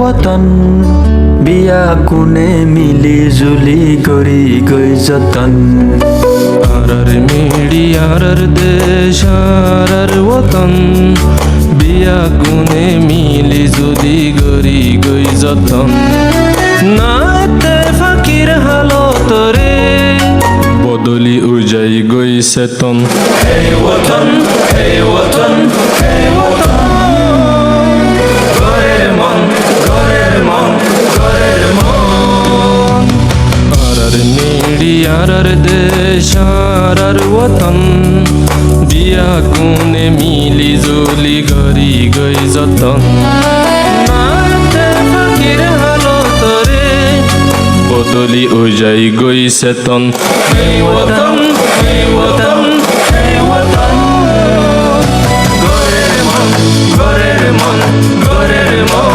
वतन बिया कुने मिली जुली गरी गई जतन आरर मिडी आरर देश आरर वतन बिया कुने मिली जुली गरी गई जतन नाते फकीर हालत रे बदली उजाई गई सेतन हे वतन हे वतन हे वतन घरेर मन घरेर मन घरेर मन आरर मिडी आरर देश आरर वतन बिया कुने मिली जुली गरी गई जतन नाते फकीर हालत रे बदली उजाई गई सेतन हे वतन हे वतन हे वतन घरेर मन घरेर मन घरेर मन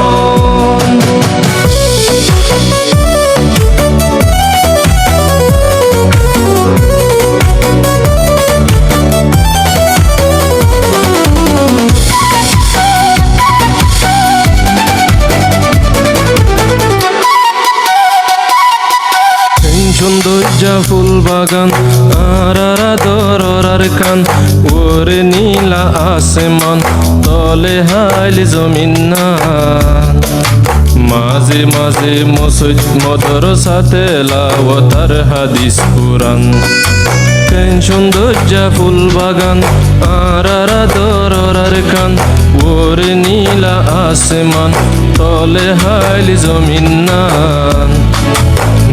সৌন্দর্যা ফুল বাগান আরারা দরার কান ওরে নীলা আসমান তলে হাইল জমিন না মাঝে মাঝে মসজিদ মদরসাতে লাওয়াতার হাদিস কুরআন সৌন্দর্যা ফুল বাগান আরারা দরার কান ওরে নীলা আসমান তলে হাইল জমিন না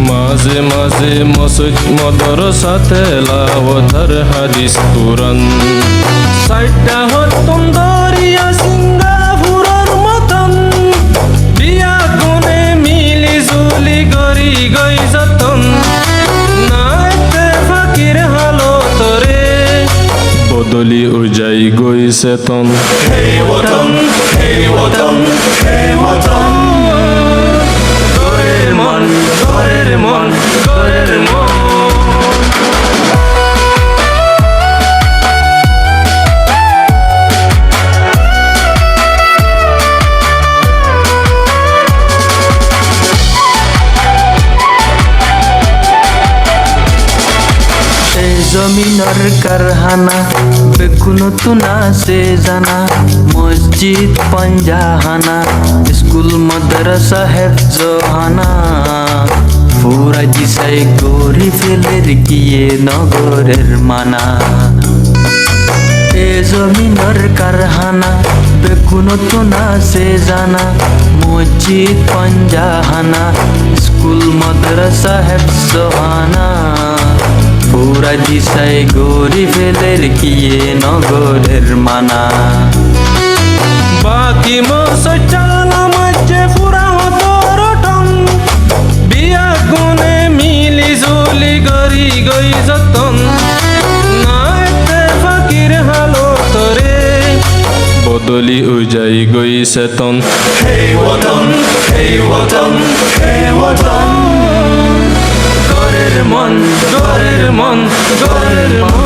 মাঝে মাঝে মসজিদ মদরসাতে লাওয়াতার হাদিস কুরআন সাইডটা হতম দরিয়া সিঙ্গাপুরের মতন বিয়া কোনে মিলি জুলি গরি গই যতন নাতে ফকির হালত রে বদলি উজাই গই সেতন হে ওতন হে ওতন হে ওতন ঘরের মন ঘরের মন ঘরের মন জমিনের কারখানা বেগুন তুনা সে জানা মসজিদ পঞ্জাহানা স্কুল মাদ্রাসা হেফজহানা পুরা জিসাই গরি ফেলের গিয়ে নগরের মানা এ জমিনের কারখানা বেগুন তুনা সে জানা মসজিদ পঞ্জাহানা স্কুল মাদ্রাসা হেফজহানা পুরা দিশাই গরি ফেলের গিয়ে নগরের মানা বাকি মসজিদ চালা মাঝে পুরা হতরটন বিয়া গুনে মিলি জুলি গরি গই যতন নাতে ফকির হালত রে বদলি উজাই গই সেতন হে ওতন হে ওতন হে ওতন ঘরের মন ঘরের মন ঘরের মন